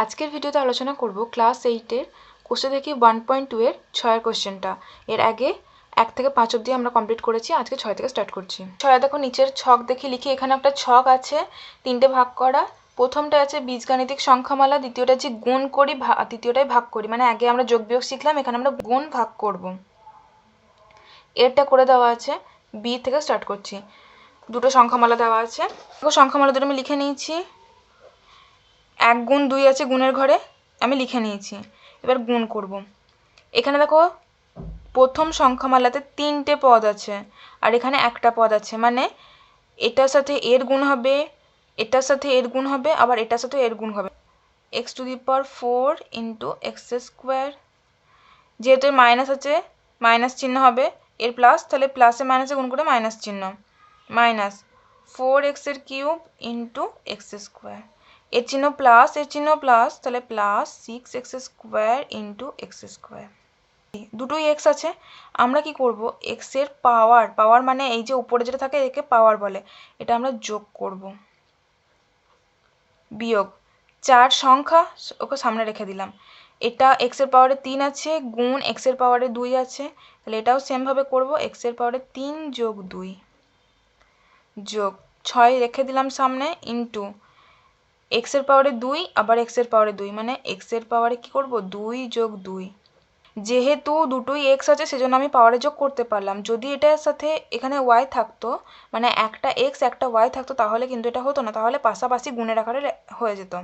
আজকের ভিডিওতে আলোচনা করব ক্লাস 8-এর কোশ্চেন থেকে 1.2 এর 6 কোশ্চেনটা। এর আগে 1 থেকে 5 অবধি আমরা কমপ্লিট করেছি, আজকে 6 থেকে স্টার্ট করছি। 6 দেখো নিচের ছক দেখে লিখি। এখানে একটা ছক আছে, তিনটে ভাগ করা। প্রথমটা আছে বীজগাণিতিক সংখ্যামালা, দ্বিতীয়টা আছে গুণ করি, তৃতীয়টাই ভাগ করি। মানে আগে আমরা যোগ বিয়োগ শিখলাম, এখানে আমরা গুণ ভাগ করব। এরটা করে দেওয়া আছে, বি থেকে স্টার্ট করছি। দুটো সংখ্যামালা দেওয়া আছে, সংখ্যামালা দুটো আমি লিখে নিয়েছি। 1 গুণ 2 আছে গুণের ঘরে, আমি লিখে নিয়েছি। এবার গুণ করব। এখানে দেখো প্রথম সংখ্যামালাতে 3টে পদ আছে আর এখানে একটা পদ আছে, মানে এটার সাথে এর গুণ হবে, এটার সাথে এর গুণ হবে, আবার এটার সাথে এর গুণ হবে। x⁴ into x square. যেহেতু মাইনাস আছে, মাইনাস চিহ্ন হবে, এর প্লাস, তাহলে প্লাসে মাইনাসে গুণ করে মাইনাস চিহ্ন, minus 4x³ into x square. এর চিহ্ন প্লাস, এর চিহ্ন প্লাস, তাহলে plus 6x² into x square. দুটোই এক্স আছে, আমরা কি করব, এক্সের পাওয়ার, পাওয়ার মানে এই যে উপরে যেটা থাকে একে পাওয়ার বলে, এটা আমরা যোগ করব। বিয়োগ 4 সংখ্যা ওকে সামনে রেখে দিলাম। এটা এক্সের পাওয়ারে 3 আছে গুণ এক্সের পাওয়ারে 2 আছে, তাহলে এটাও সেমভাবে করব, এক্সের পাওয়ারে 3 যোগ 2 যোগ 6 রেখে দিলাম সামনে, ইন্টু এক্সের পাওয়ারে 2 আবার এক্সের পাওয়ারে 2, মানে এক্সের পাওয়ারে কি করব 2 যোগ 2। যেহেতু দুটোই এক্স আছে সেজন্য আমি পাওয়ারে যোগ করতে পারলাম। যদি এটার সাথে এখানে ওয়াই থাকতো, মানে একটা এক্স একটা ওয়াই থাকতো, তাহলে কিন্তু এটা হতো না, তাহলে পাশাপাশি গুণের আকারে হয়ে যেত।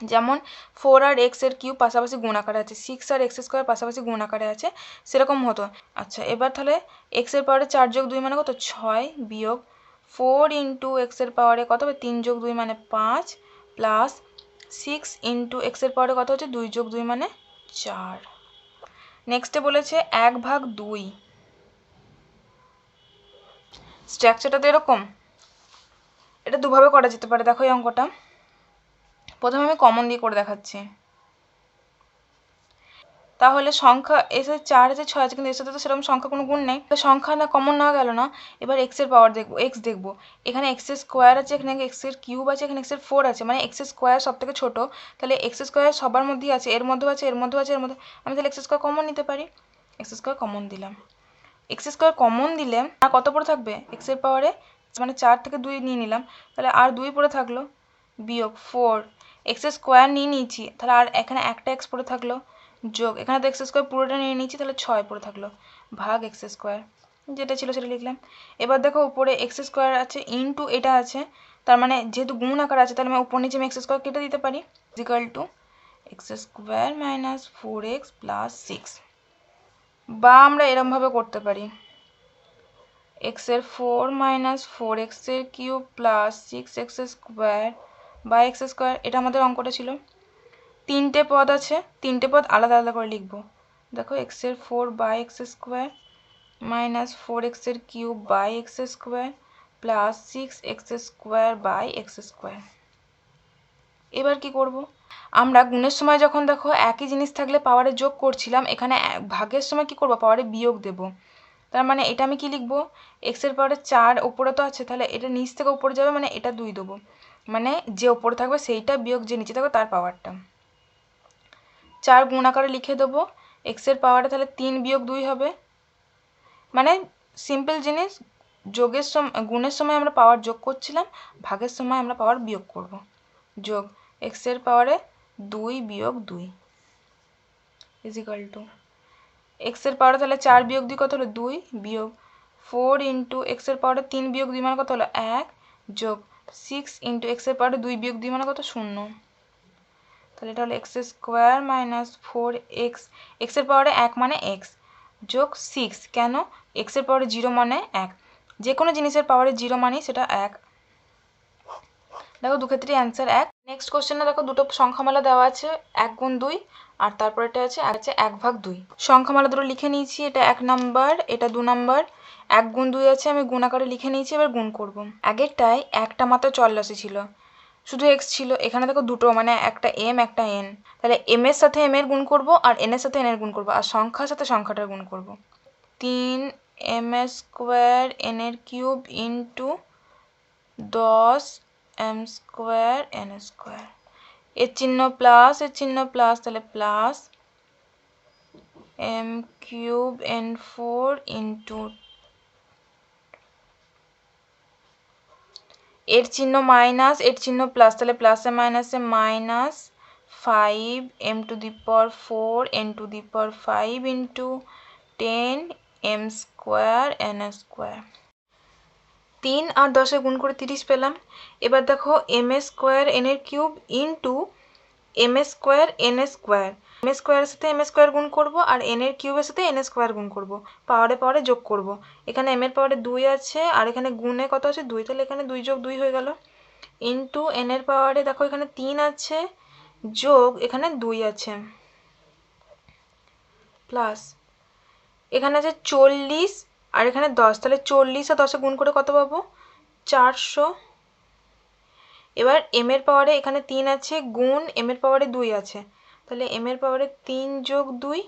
যেমন 4 আর এক্স এর কিউব পাশাপাশি গুণ আকারে আছে, 6 আর এক্স স্কোয়ার পাশাপাশি গুণ আকারে আছে, সেরকম হতো। আচ্ছা, এবার তাহলে এক্সের পাওয়ারে 4 যোগ 2 মানে কত 6, বিয়োগ 4 ইন্টু এক্সের পাওয়ারে কত হবে 3 যোগ 2 মানে 5, প্লাস 6 ইন্টু এক্সের পাওয়ারে কত হচ্ছে 2 যোগ 2 মানে 4। নেক্সটে বলেছে 1/2। স্ট্রাকচারটা তো এরকম, এটা দুভাবে করা যেতে পারে। দেখো এই অঙ্কটা প্রথমে আমি কমন দিয়ে করে দেখাচ্ছি। তাহলে সংখ্যা এসে 4 আছে 6 আছে, কিন্তু এর সাথে তো সেরকম সংখ্যা কোনো গুণ নেই, সংখ্যা না কমন না গেল না। এবার এক্সের পাওয়ার দেখবো, এক্স দেখবো। এখানে এক্সের স্কোয়ার আছে, এখানে এক্সের কিউব আছে, এখানে এক্সের 4 আছে, মানে এক্সের স্কোয়ার সব থেকে ছোটো, তাহলে এক্স স্কোয়ার সবার মধ্যেই আছে, এর মধ্যেও আছে, এর মধ্যেও আছে, এর মধ্যে, আমি তাহলে এক্স স্কোয়ার কমন নিতে পারি। এক্স স্কোয়ার কমন দিলাম, এক্স স্কোয়ার কমন দিলে আর কত পড়ে থাকবে এক্সের পাওয়ারে, মানে 4 থেকে 2 নিয়ে নিলাম, তাহলে আর 2 পড়ে থাকলো, বিয়োগ 4 এক্স স্কোয়ার নিয়ে নিয়েছি, তাহলে আর এখানে একটা এক্স পড়ে থাকলো, যোগ এখানে তো এক্স স্কোয়ার পুরোটা নিয়ে নিয়েছি, তাহলে 6 পড়ে থাকলো, ভাগ এক্স স্কোয়ার, যেটা ছিল সেটা লিখলাম। এবার দেখো উপরে এক্স স্কোয়ার আছে ইন্টু এটা আছে, তার মানে যেহেতু গুণ আকার আছে, তাহলে আমি উপর নিচে আমি এক্স স্কোয়ার কেটে দিতে পারি, equal to x square minus 4x plus 6। বা আমরা এরমভাবে করতে পারি, এক্সের 4 মাইনাস 4x এর কিউব প্লাস 6x স্কোয়ার বা এক্স স্কোয়ার। এটা আমাদের অঙ্কটা ছিল। 3টে পদ আছে, 3টে পদ আলাদা আলাদা করে লিখব। দেখো এক্সের 4 by x square minus 4x এর cube by x square plus 6x square by x square. এবার কি করব, আমরা গুণের সময় যখন দেখো একই জিনিস থাকলে পাওয়ারে যোগ করছিলাম, এখানে ভাগের সময় কি করব পাওয়ারে বিয়োগ দেব। তার মানে এটা আমি কি লিখবো, এক্সের পাওয়ারে 4 উপরে তো আছে, তাহলে এটা নিচ থেকে উপরে যাবে, মানে এটা 2 দেবো, মানে যে উপরে থাকবে সেইটা বিয়োগ যে নিচে থাকবে তার পাওয়ারটা। 4 গুণ আকারে লিখে দেবো, এক্সের পাওয়ারে তাহলে 3 বিয়োগ 2 হবে, মানে সিম্পল জিনিস, যোগের সময় গুণের সময় আমরা পাওয়ার যোগ করছিলাম, ভাগের সময় আমরা পাওয়ার বিয়োগ করব। যোগ এক্সের পাওয়ারে 2 বিয়োগ 2 ইজিক্যাল টু এক্সের পাওয়ারে তাহলে 4 বিয়োগ 2 কত হলো 2, বিয়োগ 4 ইন্টু এক্সের পাওয়ারে 3 বিয়োগ 2 মানে কত হলো 1, যোগ 6 ইন্টু এক্সের পাওয়ারে 2 বিয়োগ 2 মানে কত 0। তাহলে এটা হলো এক্স স্কোয়ার মাইনাস 4x, এক্সের পাওয়ারে 1 মানে এক্স, যোগ 6, কেন এক্সের পাওয়ারে 0 মানে 1, যে কোনো জিনিসের পাওয়ারে 0 মানেই সেটা 1। দেখো দুক্ষেত্রেই অ্যান্সার 1। নেক্সট কোশ্চেনে দেখো দুটো সংখ্যামালা দেওয়া আছে, 1 গুণ 2 আর তারপর এটা আছে 1/2। সংখ্যামালা দুটো লিখে নিয়েছি, এটা 1 নাম্বার, এটা 2 নাম্বার। 1 গুণ 2 আছে, আমি গুণ আকারে লিখে নিয়েছি, এবার গুণ করব। আগেরটায় একটা মাত্র চলরাশি ছিল, শুধু এক্স ছিল, এখানে দেখো দুটো, মানে একটা এম একটা এন, তাহলে এম এর সাথে এম এর গুণ করব আর এন এর সাথে এন এর গুণ করব, আর সংখ্যার সাথে সংখ্যাটার গুণ করব। 3 এম স্কোয়ার এন এর cube into 10 m square n square. এর চিহ্ন প্লাস, এর চিহ্ন প্লাস, তাহলে plus m cube n4 into, এর চিহ্ন মাইনাস, এর চিহ্ন প্লাস, তাহলে প্লাসে মাইনাসে minus 5m⁴ n⁵ into 10m² n²। 3 আর 10 গুণ করে 30 পেলাম। এবার দেখো m² n³ into m² n²। m² এর সাথে m² গুণ করব আর n³ এর সাথে n² গুণ করব, পাওয়ারে পাওয়ারে যোগ করব। এখানে m এর পাওয়ারে 2 আছে আর এখানে গুণে কত আছে 2, তাহলে এখানে 2 + 2 হয়ে গেল। ইন্টু n এর পাওয়ারে দেখো এখানে 3 আছে যোগ এখানে 2 আছে, প্লাস এখানে আছে 40 আর এখানে 10, তাহলে 40 আর 10 গুণ করে কত পাবো 400। এবার m এর পাওয়ারে এখানে 3 আছে গুণ m এর পাওয়ারে 2 আছে, তাহলে m এর পাওয়ারে 3 + 2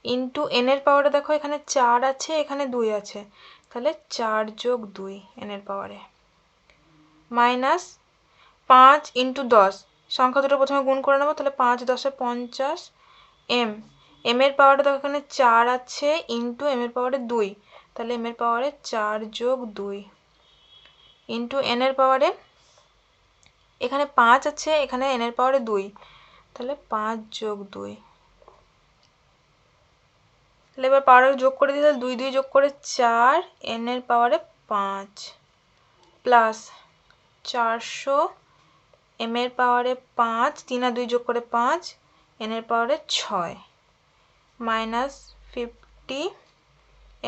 ইন্টু n এর পাওয়ারে দেখো এখানে 4 আছে এখানে 2 আছে, তাহলে 4 + 2 n এর পাওয়ারে, মাইনাস 5 ইন্টু 10, সংখ্যা দুটো প্রথমে গুণ করে নেবো, তাহলে 5 × 10 = 50 m এর পাওয়ারে দেখো এখানে 4 আছে ইন্টু m এর পাওয়ারে 2, তাহলে m এর পাওয়ারে 4 + 2 ইন্টু n এর পাওয়ারে এখানে 5 আছে এখানে n এর পাওয়ারে 2, তাহলে 5 + 2, তাহলে এবার পাওয়ারে যোগ করে দিই, তাহলে 2 2 যোগ করে 4 n এর পাওয়ারে 5 প্লাস 400 m এর পাওয়ারে 5, 3 আর 2 যোগ করে 5 n এর পাওয়ারে 6 মাইনাস 50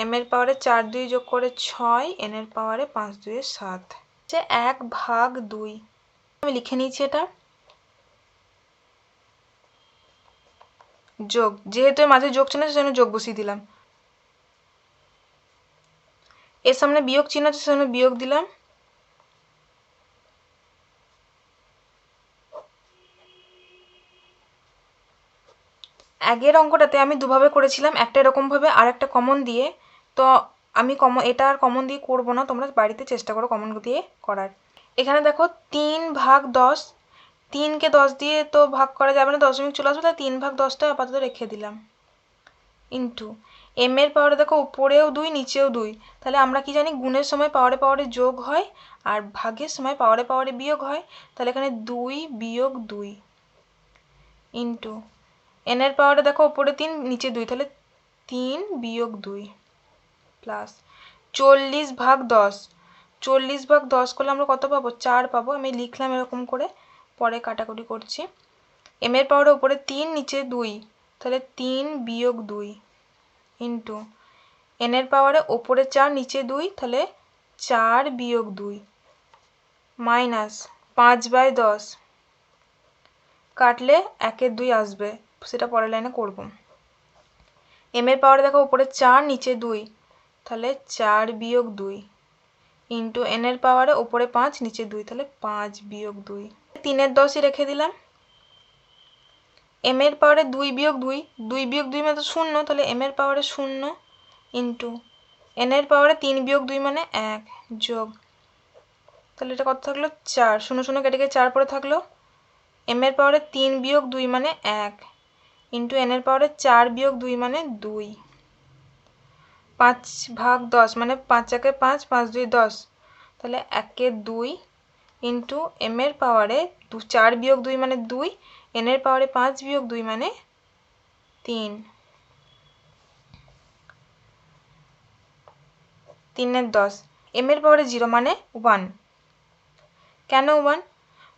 m এর পাওয়ারে 4 2 যোগ করে 6 n এর পাওয়ারে 5 2 7, 1/2। আমি লিখে নিয়েছি এটা যোগ, যেহেতু এর মাঝে যোগ চিহ্ন আছে সেজন্য যোগ বসিয়ে দিলাম, এর সামনে বিয়োগ চিহ্ন আছে সেজন্য বিয়োগ দিলাম। আগের অঙ্কটাতে আমি দুভাবে করেছিলাম, একটা এরকম ভাবে আর একটা কমন দিয়ে, তো আমি এটা আর কমন দিয়ে করব না, তোমরা বাড়িতে চেষ্টা করো কমন দিয়ে করার। এখানে দেখো 3/10, 3কে 10 দিয়ে তো ভাগ করা যাবে না, দশমিক চলে আসবে, তাই 3/10টা আপাতত রেখে দিলাম, ইন্টু m এর পাওয়ারে দেখো উপরেও 2 নিচেও 2, তাহলে আমরা কি জানি গুণের সময় পাওয়ারে পাওয়ারে যোগ হয় আর ভাগের সময় পাওয়ারে পাওয়ারে বিয়োগ হয়, তাহলে এখানে 2 - 2 ইন্টু n এর পাওয়ারে দেখো উপরে 3 নিচে 2, তাহলে 3 - 2 প্লাস 40/10, 40/10 করলে আমরা কত পাবো 4 পাবো, আমি লিখলাম এরকম করে, পরে কাটাকুটি করছি। m এর পাওয়ারে উপরে 3 নিচে 2, তাহলে 3 - 2 ইন্টু n এর পাওয়ারে উপরে 4 নিচে 2, তাহলে 4 - 2 মাইনাস 5/10, কাটলে 1 2 আসবে, সেটা পরের লাইনে করব। m এর পাওয়ারে দেখো উপরে 4 নিচে 2, তাহলে 4 - 2 ইন্টু n এর পাওয়ারে উপরে 5 নিচে 2, তাহলে 5 - 2, 3 এর 10ই রেখে দিলাম। m এর পাওয়ারে 2 - 2, 2 - 2 মানে 0, তাহলে m এর পাওয়ারে 0 ইন্টু n এর পাওয়ারে 3 - 2 মানে 1 যোগ, তাহলে এটা কত থাকলো 4, 0 0 কেটে গিয়ে 4 পড়ে থাকলো, m এর পাওয়ারে 3 - 2 মানে 1 ইন্টু n এর পাওয়ারে 4 - 2 মানে 2, 5/10 মানে 5 × 1 = 5, 5 2 = 10, তাহলে 1 2 ইন্টু m এর পাওয়ারে 4 - 2 মানে 2, n এর পাওয়ারে 5 - 2 মানে 3, 3 এর 10, m এর পাওয়ারে 0 মানে 1। কেন 1?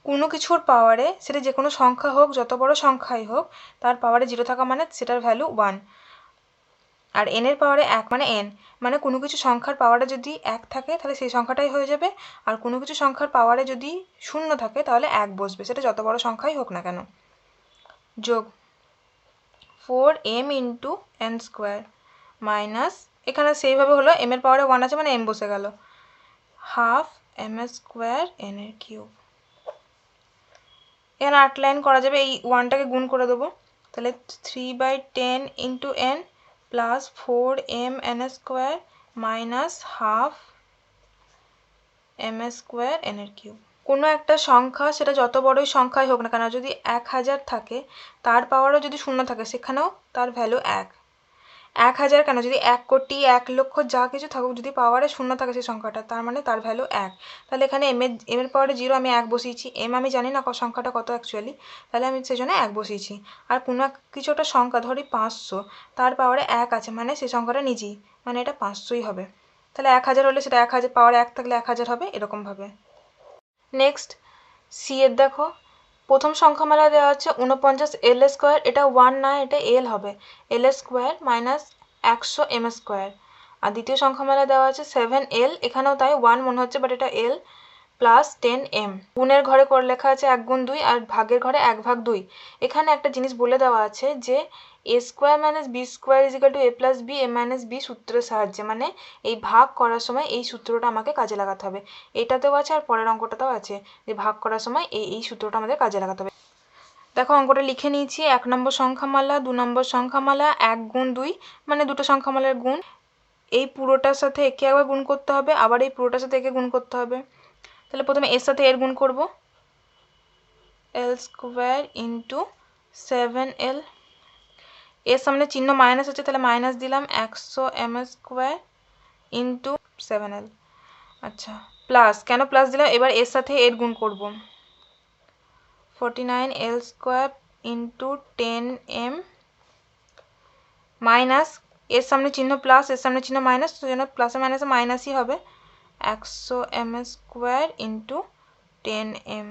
কোনো কিছুর পাওয়ারে, সেটা যে কোনো সংখ্যা হোক যত বড় সংখ্যাই হোক, তার পাওয়ারে 0 থাকা মানে সেটার ভ্যালু 1। আর n এর পাওয়ারে 1 মানে n, মানে কোনো কিছু সংখ্যার পাওয়ারে যদি 1 থাকে তাহলে সেই সংখ্যাটাই হয়ে যাবে, আর কোনো কিছু সংখ্যার পাওয়ারে যদি 0 থাকে তাহলে 1 বসবে, সেটা যত বড় সংখ্যাই হোক না কেন। যোগ 4m × n² মাইনাস, এখানে সেইভাবে হলো m এর পাওয়ারে 1 আছে মানে m বসে গেল, ½ m² n³। এখানে 8 লাইন করা যাবে, এই 1টাকে গুণ করে দেবো, তাহলে 3/10 × n plus 4m n² minus ½ m² n³। কোনো একটা সংখ্যা সেটা যত বড়ই সংখ্যাই হোক না কেন, যদি 1000 থাকে তার পাওয়ারও যদি শূন্য থাকে সেখানেও তার ভ্যালু 1। 1000 কেন, যদি 1 কোটি 1 লক্ষ যা কিছু থাকুক, যদি পাওয়ারে শূন্য থাকে সেই সংখ্যাটা, তার মানে তার ভ্যালু 1। তাহলে এখানে এম এর পাওয়ারে 0 আমি 1 বসিয়েছি, আমি জানি না সংখ্যাটা কত অ্যাকচুয়ালি, তাহলে আমি সেই জন্য 1 বসিয়েছি। আর কোনো কিছু একটা সংখ্যা ধরি 500, তার পাওয়ারে 1 আছে, মানে সেই সংখ্যাটা নিজেই, মানে এটা 500ই হবে। তাহলে 1000 হলে সেটা 1000, পাওয়ারে 1 থাকলে 1000 হবে, এরকমভাবে। নেক্সট সি এর দেখো, প্রথম সংখ্যামালা দেওয়া হচ্ছে 49 এল স্কোয়ার, এটা 1 না, এটা এল হবে, এল স্কোয়ার মাইনাস 100 এম স্কোয়ার। আর দ্বিতীয় সংখ্যামালা দেওয়া আছে 7l, এখানেও তাই 1 মনে হচ্ছে, বাট এটা এল, প্লাস 10m। গুণের ঘরে করে লেখা আছে 1 গুণ 2, আর ভাগের ঘরে 1 ভাগ 2। এখানে একটা জিনিস বলে দেওয়া আছে যে a square minus b square is equal to a plus b a minus b সূত্রের সাহায্যে, মানে এই ভাগ করার সময় এই সূত্রটা আমাকে কাজে লাগাতে হবে। এটাতেও আছে আর পরের অঙ্কটাতেও আছে, যে ভাগ করার সময় এই সূত্রটা আমাদের কাজে লাগাতে হবে। দেখো অঙ্কটা লিখে নিয়েছি। 1 নম্বর সংখ্যামালা, 2 নম্বর সংখ্যামালা, 1 গুণ 2 মানে দুটো সংখ্যামালার গুণ। এই পুরোটার সাথে একে একবার গুণ করতে হবে, আবার এই পুরোটার সাথে একে গুণ করতে হবে। তাহলে প্রথমে এর সাথে এর গুণ করব, এল স্কোয়ার ইন্টু 7l, এর সামনে চিহ্ন মাইনাস আছে, তাহলে মাইনাস দিলাম 100 এম স্কোয়ার ইন্টু 7l। আচ্ছা, প্লাস, কেন প্লাস দিলাম, এবার এর সাথে এর গুণ করব, 49l square into 10m, minus এর সামনে চিহ্ন প্লাস, এর সামনে চিহ্ন মাইনাস, তো জন্য প্লাসে মাইনাসে মাইনাসই হবে, 100 এম স্কোয়ার ইন্টু 10m।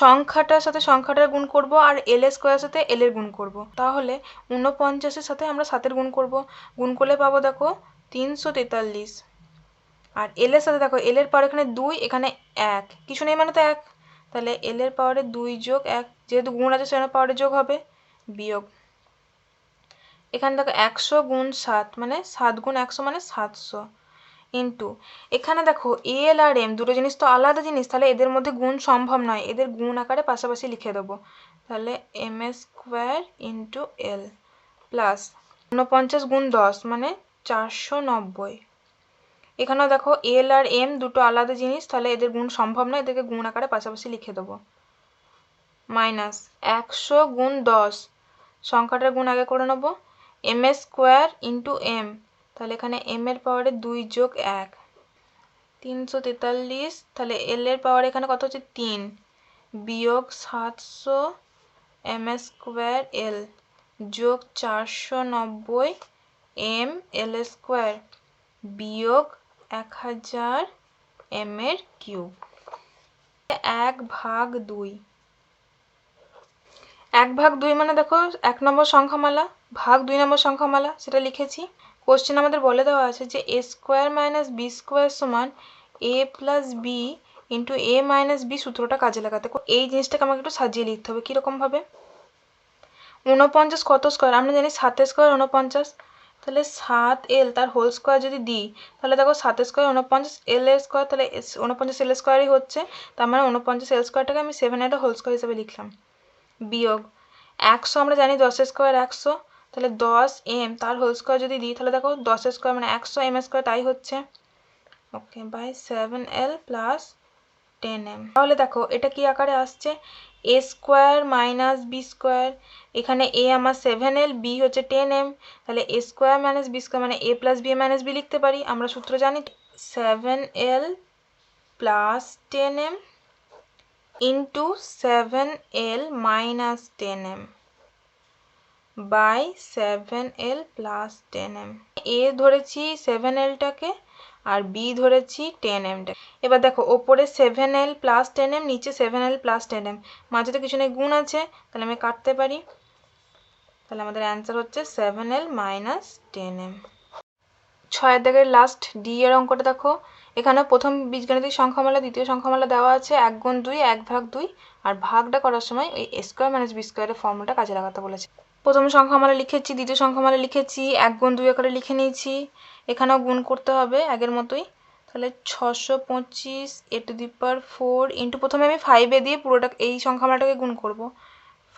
সংখ্যাটার সাথে সংখ্যাটার গুণ করব, আর এল স্কোয়ারের সাথে এল এর গুণ করব। তাহলে 49-এর সাথে আমরা 7-এর গুণ করব, গুণ করলে পাবো দেখো 343। আর এল এর সাথে দেখো, এল এর পাওয়ার এখানে 2, এখানে 1, কিছু নেই মানে তো 1, তাহলে এল এর পাওয়ারে 2 যোগ 1, যেহেতু গুণ আছে সেখানে পাওয়ারে যোগ হবে, বিয়োগ এখানে দেখো 100 গুণ 7 মানে 7 গুণ 100 মানে 700, ইন্টু এখানে দেখো এল আর এম দুটো জিনিস তো আলাদা জিনিস, তাহলে এদের মধ্যে গুণ সম্ভব নয়, এদের গুণ আকারে পাশাপাশি লিখে দেবো। তাহলে M square into L, plus 49 গুণ 10 মানে 490। এখানেও দেখো এল আর এম দুটো আলাদা জিনিস, তাহলে এদের গুণ সম্ভব নয়, এদেরকে গুণ আকারে পাশাপাশি লিখে দেবো। মাইনাস 100 গুণ 10, সংখ্যাটার গুণ আগে করে নেবো, এম স্কোয়ার ইন্টু এম, তাহলে এখানে এম এর পাওয়ারে 2 যোগ 1, 343। তাহলে এল এর পাওয়ার এখানে কত হচ্ছে 3, বিয়োগ 700 এম স্কোয়ার এল, যোগ 490 এম এল স্কোয়ার, বিয়োগ 1000 এম এর কিউব। 1/2, 1/2 মানে দেখো 1 নম্বর সংখ্যামালা ভাগ 2 নম্বর সংখ্যামালা, সেটা লিখেছি। কোশ্চেন আমাদের বলে দেওয়া আছে যে এ স্কোয়ার মাইনাস বি স্কোয়ার সমান এ প্লাস বি ইন্টু এ মাইনাস বি সূত্রটা কাজে লাগাতে। এই জিনিসটাকে আমাকে একটু সাজিয়ে লিখতে হবে। কীরকম ভাবে? 49 কত স্কোয়ার? আমরা জানি 7 স্কোয়ার 49, তাহলে 7l তার হোল স্কোয়ার যদি দিই, তাহলে দেখো 7 স্কোয়ার 49, এল এর স্কোয়ার, তাহলে 49 এল স্কোয়ারই হচ্ছে, তার মানে 49 এল স্কোয়ারটাকে আমি 7l হোল স্কোয়ার হিসেবে লিখলাম, বিয়োগ 100, আমরা জানি 10 স্কোয়ার 100, তাহলে 10m তার হোল স্কোয়ার যদি দিই, তাহলে দেখো 10 স্কোয়ার মানে 100 m স্কোয়ার, তাই হচ্ছে, ওকে, বাই 7l প্লাস 10m। তাহলে দেখো এটা কি আকারে আসছে, a square minus b square, এখানে এ আমার 7l, বি হচ্ছে 10m, তাহলে a square minus b square মানে a plus b minus b লিখতে পারি, আমরা সূত্র জানি, 7l plus 10m into 7l minus 10m by 7l plus 10m। A ধরেছি 7lটাকে আর বি ধরেছি 10mটাকে। এবার দেখো ওপরে 7l প্লাস 10m, নিচে 7l প্লাস 10m, মাঝে তো কিছু নেই, গুণ আছে, তাহলে আমি কাটতে পারি, তাহলে আমাদের অ্যান্সার হচ্ছে 7l মাইনাস 10m। 6 দাগের লাস্ট ডি এর অঙ্কটা দেখো, এখানে প্রথম বীজগাণিতিক সংখ্যামালা দ্বিতীয় সংখ্যামালা দেওয়া আছে 1 গুণ 2 1/2, আর ভাগটা করার সময় ওই এ স্কোয়ার মাইনাস বি স্কোয়ারের ফর্মুলাটা কাজে লাগাতে বলেছে। প্রথম সংখ্যামালা লিখেছি, দ্বিতীয় সংখ্যামালা লিখেছি, 1 গুণ 2 আকারে লিখে নিয়েছি, এখানেও গুণ করতে হবে আগের মতোই, তাহলে 625 এ টু দি পাওয়ার 4 ইন্টু, প্রথমে আমি 5 দিয়ে পুরোটা এই সংখ্যামালাটাকে গুণ করব,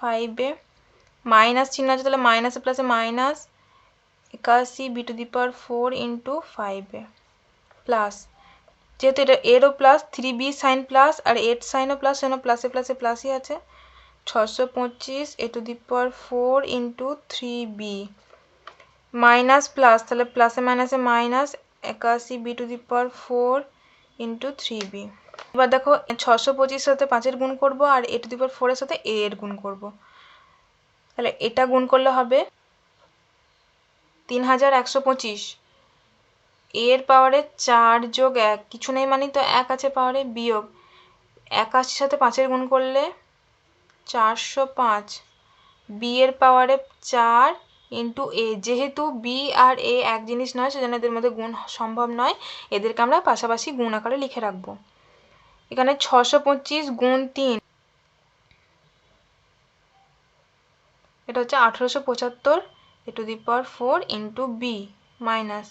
5 মাইনাস চিহ্ন আছে, তাহলে মাইনাসে প্লাসে minus 81 b to the power 4 into 5 plus যেহেতু এটা এরও প্লাস 3b সাইন প্লাস আর এর সাইনও প্লাস, সেজন্য প্লাসে প্লাসে প্লাসই আছে। 625 a⁴ into 3b minus plus, তাহলে প্লাসে মাইনাসে মাইনাস 81 b⁴ ইন্টু 3b। এবার দেখো 625 সাথে 5-এর গুণ করব আর a⁴ এর সাথে a এর গুণ করব। তাহলে এটা গুণ করলে হবে 3125। এর পাওয়ারে 4 যোগ 1 কিছু নেই মানে তো 1 আছে পাওয়ারে, বিয়োগ 81 সাথে 5-এর গুণ করলে 405। বি এর পাওয়ারে 4 ইন্টু এ, যেহেতু বি আর এ এক জিনিস নয় সেজন্য এদের মধ্যে গুণ সম্ভব নয়, এদেরকে আমরা পাশাপাশি গুণ আকারে লিখে রাখবো। এখানে 625 গুণ 3, এটা হচ্ছে 1875 a⁴ into b minus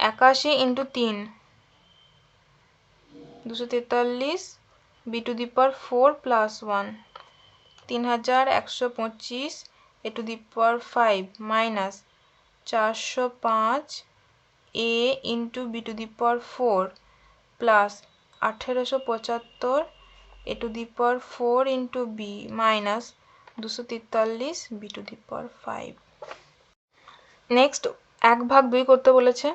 81 into 3 243 b⁴ plus 1 3125 a⁵ minus 405 a into b⁴ plus 1875 a⁴ into b minus 243 b⁵। Next 1/2 করতে বলেছে,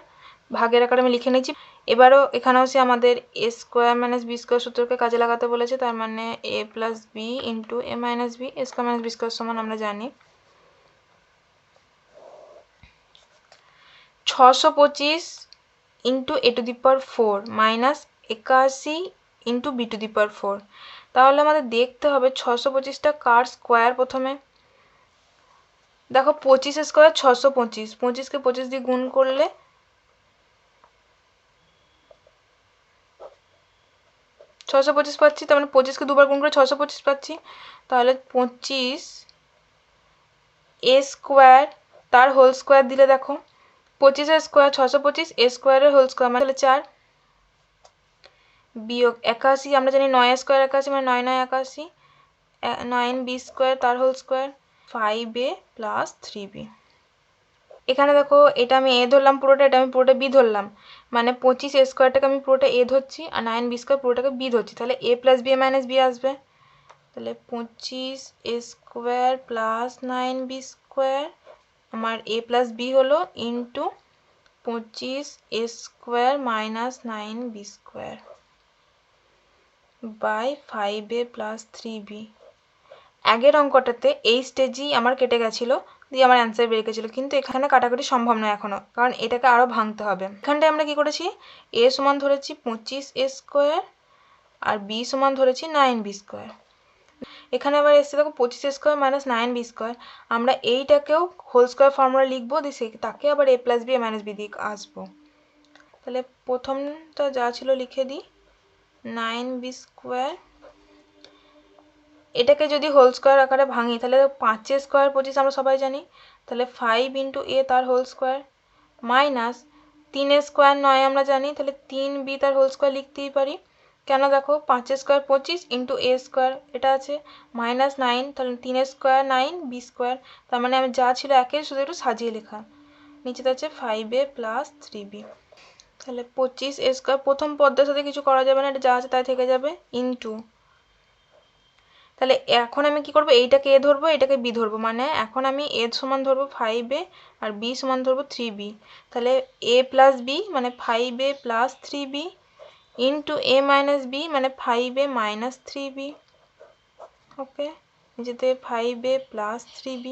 ভাগের আকারে আমি লিখে নিয়েছি। এবারও এখানেও সে আমাদের a² - b² সূত্রকে কাজে লাগাতে বলেছে, তার মানে a + b into a - b, a² - b² সমান আমরা জানি 625 into a⁴ minus 81 into b⁴। তাহলে আমাদের দেখতে হবে 625টা কার স্কোয়ার। প্রথমে দেখো 25 স্কোয়ার 625, 25কে 25 দিয়ে গুণ করলে 625 পাচ্ছি, তার মানে 25কে দুবার গুণ করে 625 পাচ্ছি। তাহলে 25 a² তার হোল স্কোয়ার দিলে দেখো 25 স্কোয়ার 625, a² এর হোল স্কোয়ার মানে 4 বিয়োগ 81, আমরা জানি 9 স্কোয়ার 81 মানে 9 9 81, 9b² তার whole square 5a plus 3b। এখানে দেখো এটা আমি a ধরলাম পুরোটা, এটা আমি পুরোটা b ধরলাম, মানে 25 a² আমি পুরোটা a ধরছি আর 9b² পুরোটাকে b ধরছি, তাহলে a + b - b আসবে। তাহলে 25a² প্লাস 9b² আমার a + b হলো into 25a² minus 9b² by 5a plus 3b। আগের অঙ্কটাতে এই স্টেজেই আমার কেটে গেছিলো, দিয়ে আমার অ্যান্সার বেরিয়ে গেছিলো, কিন্তু এখানে কাটাকাটি সম্ভব নয় এখনো, কারণ এটাকে আরও ভাঙতে হবে। এখানটায় আমরা কি করেছি, a সমান ধরেছি 25a² আর b সমান ধরেছি 9b²। এখানে আবার এসে দেখো 25a² মাইনাস 9b², আমরা এইটাকেও হোল স্কোয়ার ফর্মুলা লিখবো, দিয়ে তাকে আবার a + b - b দিয়ে আসবো। তাহলে প্রথমটা যা ছিল লিখে দিই 9b², এটাকে যদি হোল স্কোয়ার আকারে ভাঙি তাহলে 5 স্কোয়ার 25 আমরা সবাই জানি, তাহলে 5 ইন্টু a তার হোল স্কোয়ার মাইনাস 3 স্কোয়ার 9 আমরা জানি, তাহলে 3b তার হোল স্কোয়ার লিখতেই পারি। কেন দেখো 5 স্কোয়ার 25 ইন্টু a² এটা আছে মাইনাস 9, তাহলে 3 স্কোয়ার 9b², তার মানে আমি যা ছিল একে শুধু একটু সাজিয়ে লেখা, নিচেতে আছে 5a প্লাস 3b। তাহলে 25a² প্রথম পদের সাথে কিছু করা যাবে না, এটা যা আছে তাই থেকে যাবে ইন্টু, তাহলে এখন আমি কি করব, এইটাকে a ধরবো এটাকে b ধরবো, মানে এখন আমি a সমান ধরবো 5a আর b সমান ধরবো 3b। তাহলে a প্লাস b মানে 5a plus 3b into a minus b মানে 5a মাইনাস 3b। ওকে, নিচেতে 5a প্লাস 3b।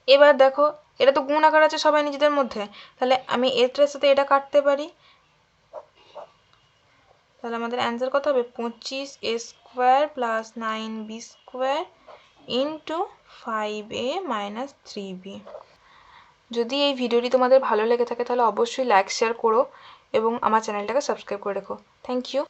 এবার দেখো এটা তো গুণ আকার আছে সবাই নিজেদের মধ্যে, তাহলে আমি এটার সাথে এটা কাটতে পারি, তাহলে আমাদের অ্যান্সার কত হবে 25a² plus 9b² into 5a minus 3b। যদি এই ভিডিওটি তোমাদের ভালো লেগে থাকে তাহলে অবশ্যই লাইক শেয়ার করো এবং আমার চ্যানেলটাকে সাবস্ক্রাইব করে রেখো। Thank you.